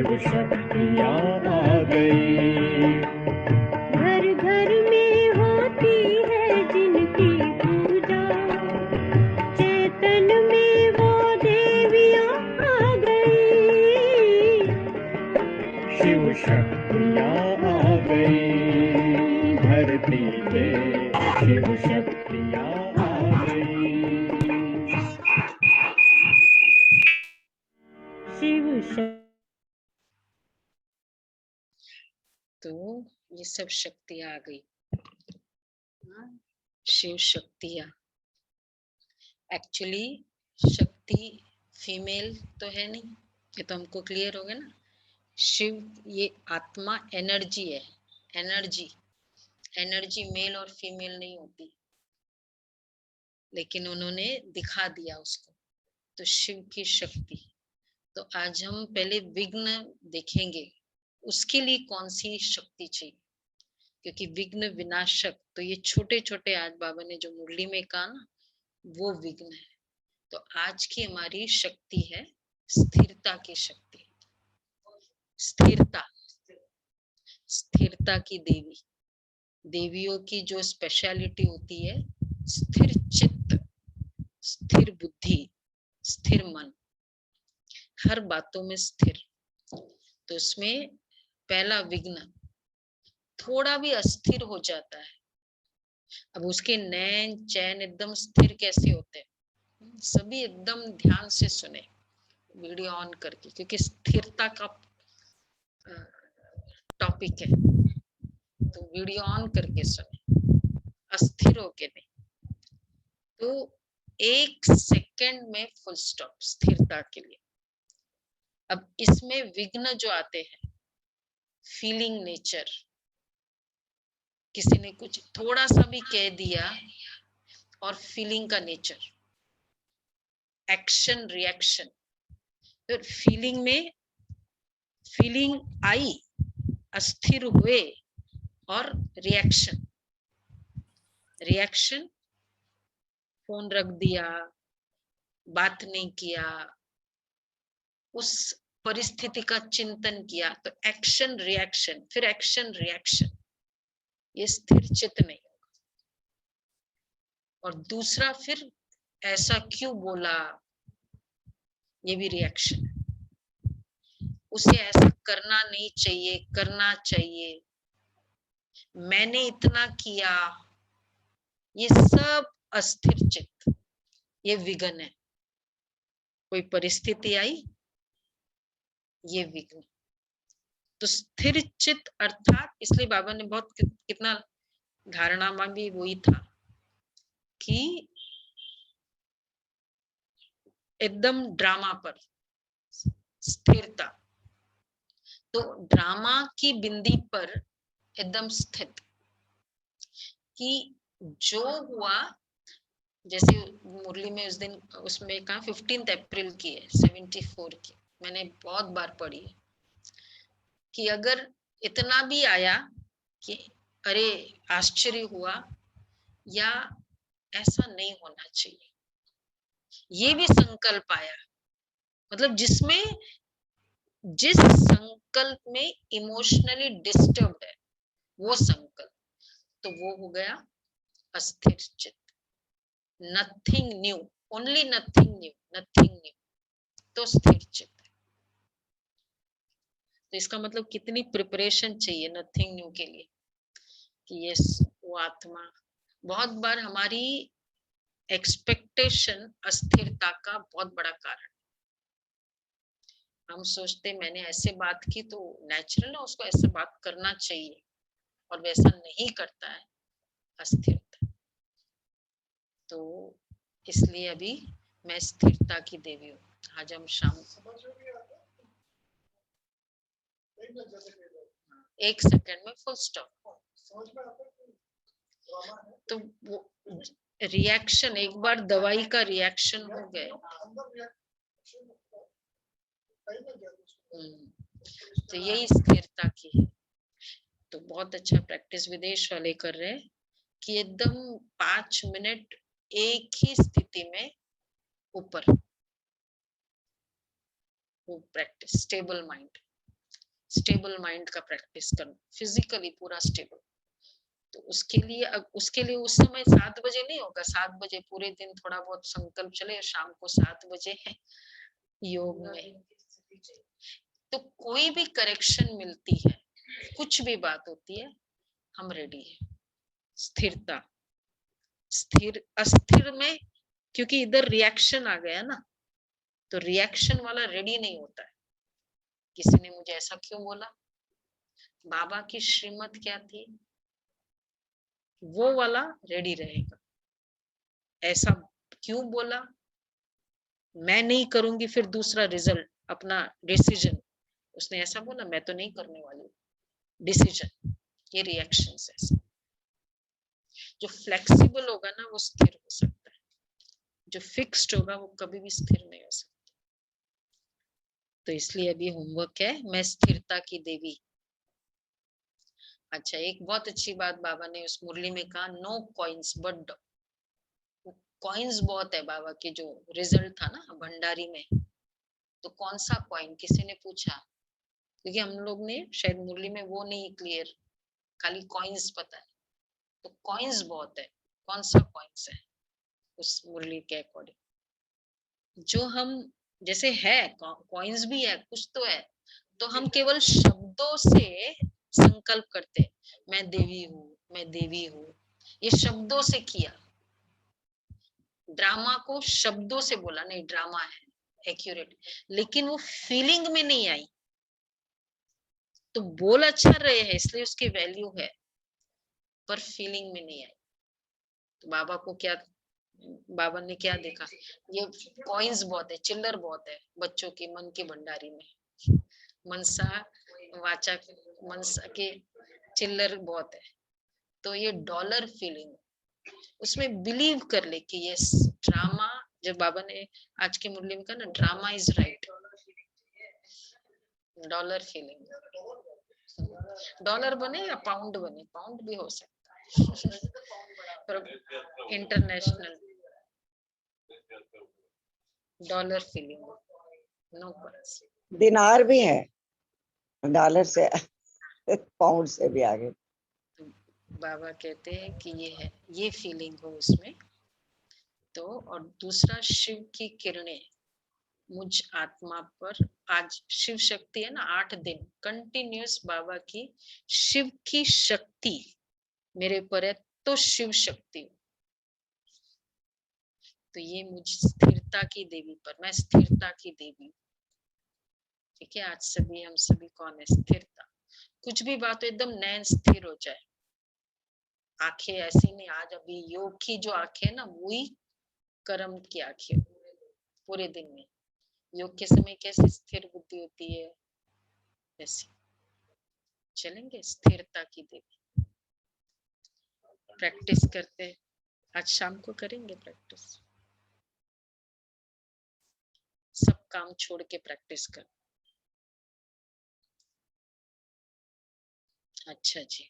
शिव शक्तियाँ आ गई। घर घर में होती है जिनकी पूजा, चेतन में वो देवियाँ आ गई। शिव शक्तियाँ आ गई, धरती पे शिव शक्तियाँ आ गई। शिव शक्ति तो ये सब शक्तियाँ आ गई। शिव शक्तियाँ एक्चुअली शक्ति फीमेल तो है नहीं, ये तो हमको क्लियर हो गया ना। शिव ये आत्मा एनर्जी है, एनर्जी एनर्जी मेल और फीमेल नहीं होती, लेकिन उन्होंने दिखा दिया उसको। तो शिव की शक्ति। तो आज हम पहले विघ्न देखेंगे, उसके लिए कौन सी शक्ति चाहिए, क्योंकि विघ्न विनाशक तो ये छोटे छोटे आज बाबा ने जो मुरली में कहा ना, वो विघ्न है। तो आज की हमारी शक्ति है स्थिरता की शक्ति, स्थिरता, स्थिरता की देवी। देवियों की जो स्पेशलिटी होती है स्थिर चित्त, स्थिर बुद्धि, स्थिर मन, हर बातों में स्थिर। तो उसमें पहला विघ्न, थोड़ा भी अस्थिर हो जाता है। अब उसके नैन चैन एकदम स्थिर कैसे होते हैं, सभी एकदम ध्यान से सुने वीडियो ऑन करके, क्योंकि स्थिरता का टॉपिक है। तो वीडियो ऑन करके सुने, अस्थिर होके नहीं। तो 1 सेकंड में फुल स्टॉप स्थिरता के लिए। अब इसमें विघ्न जो आते हैं, फीलिंग नेचर, किसी ने कुछ थोड़ा सा भी कह दिया, और फीलिंग का नेचर, एक्शन रिएक्शन। फिर फीलिंग में फीलिंग आई, अस्थिर हुए, और रिएक्शन, रिएक्शन फोन रख दिया, बात नहीं किया, उस परिस्थिति का चिंतन किया, तो एक्शन रिएक्शन, फिर एक्शन रिएक्शन, ये स्थिर चित्त नहीं होगा। और दूसरा फिर ऐसा क्यों बोला, ये भी रिएक्शन है। उसे ऐसा करना नहीं चाहिए, करना चाहिए, मैंने इतना किया, ये सब अस्थिर चित्त, ये विघ्न है। कोई परिस्थिति आई, ये विघ्न। तो स्थिर चित्त अर्थात, इसलिए बाबा ने बहुत कितना धारणा में भी वही था कि एकदम ड्रामा पर स्थिरता। तो ड्रामा की बिंदी पर एकदम स्थित, कि जो हुआ, जैसे मुरली में उस दिन उसमें कहा 15 अप्रैल की है 74 की, मैंने बहुत बार पढ़ी है, कि अगर इतना भी आया कि अरे आश्चर्य हुआ, या ऐसा नहीं होना चाहिए, ये भी संकल्प आया, मतलब जिसमें जिस संकल्प में इमोशनली डिस्टर्ब्ड है वो संकल्प, तो वो हो गया अस्थिर चित्त। Nothing new, only nothing new, nothing new, तो स्थिर चित्त। तो इसका मतलब कितनी प्रिपरेशन चाहिए नथिंग न्यू के लिए, कि ये वो आत्मा। बहुत बार हमारी एक्सपेक्टेशन अस्थिरता का बहुत बड़ा कारण। हम सोचते मैंने ऐसे बात की तो नेचुरल है, उसको ऐसे बात करना चाहिए, और वैसा नहीं करता है, अस्थिरता। तो इसलिए अभी मैं स्थिरता की देवी हूँ। आज हम शाम 1 सेकंड में फुल स्टॉप। तो वो रिएक्शन, एक बार दवाई का रिएक्शन हो गए, तो यही स्थिरता की है। तो बहुत अच्छा प्रैक्टिस विदेश वाले कर रहे हैं, कि एकदम 5 मिनट एक ही स्थिति में ऊपर, वो practice stable mind. Stable mind का प्रैक्टिस करना, फिजिकली पूरा स्टेबल। तो उसके लिए उस समय 7 बजे नहीं होगा, 7 बजे पूरे दिन थोड़ा बहुत संकल्प चले, शाम को 7 बजे है योग में। तो कोई भी करेक्शन मिलती है, कुछ भी बात होती है, हम रेडी है। स्थिरता, स्थिर अस्थिर में, क्योंकि इधर रिएक्शन आ गया ना, तो रिएक्शन वाला रेडी नहीं होता है। किसी ने मुझे ऐसा क्यों बोला, बाबा की श्रीमत क्या थी, वो वाला रेडी रहेगा। ऐसा क्यों बोला, मैं नहीं करूंगी, फिर दूसरा रिजल्ट, अपना डिसीजन, उसने ऐसा बोला, मैं तो नहीं करने वाली, डिसीजन, ये रिएक्शन है। जो फ्लेक्सिबल होगा ना वो स्थिर हो सकता है, जो फिक्स्ड होगा वो कभी भी स्थिर नहीं हो सकता। तो इसलिए अभी होमवर्क है, मैं स्थिरता की देवी। अच्छा, एक बहुत अच्छी बात बाबा ने उस मुरली में कहा, नो कॉइन्स बट, कॉइन्स बहुत है बाबा के, जो रिजल्ट था ना भंडारी में, तो कौन सा कॉइन, किसी ने पूछा, क्योंकि हम लोग ने शायद मुरली में वो नहीं क्लियर, खाली कॉइन्स पता है, तो कॉइन्स बहुत है, कौन सा कॉइन्स है उस मुरली के अकॉर्डिंग, जो हम जैसे है कॉइन्स भी है, कुछ तो है, तो हम केवल शब्दों से संकल्प करते, मैं देवी हूँ, मैं देवी हूँ, ये शब्दों से किया, ड्रामा को शब्दों से बोला, नहीं ड्रामा है एक्यूरेट, लेकिन वो फीलिंग में नहीं आई, तो बोल अच्छा रहे हैं इसलिए उसकी वैल्यू है, पर फीलिंग में नहीं आई। तो बाबा को क्या, बाबा ने क्या देखा, ये कॉइन्स बहुत है, चिल्लर बहुत है बच्चों के मन के भंडारी में, मनसा वाचा मनसा के चिल्लर बहुत है, तो ये डॉलर फीलिंग, उसमें बिलीव कर ले कि यस ड्रामा, जब बाबा ने आज के मुरली में कहा ना, drama is right, dollar feeling, dollar बने या पाउंड बने, पाउंड भी हो सकता है पर international dollar feeling, no currency, दिनार भी है, डॉलर से पाउंड से भी आगे। बाबा कहते हैं कि ये है, ये फीलिंग हो उसमें। तो और दूसरा, शिव की किरणें मुझ आत्मा पर, आज शिव शक्ति है ना, 8 दिन कंटिन्यूस बाबा की शिव की शक्ति मेरे पर है, तो शिव शक्ति, तो ये मुझ स्थिरता की देवी पर, मैं स्थिरता की देवी। ठीक है, आज सभी हम सभी कौन है, स्थिरता, कुछ भी बात हो एकदम नैन स्थिर हो जाए, आंखें ऐसी नहीं, आज अभी योग की जो आंखें है ना, वही कर्म की आंखें पूरे दिन में, योग के समय कैसे स्थिर बुद्धि होती है, वैसे चलेंगे स्थिरता की देवी। प्रैक्टिस करते, आज शाम को करेंगे प्रैक्टिस, सब काम छोड़ के प्रैक्टिस कर। अच्छा जी,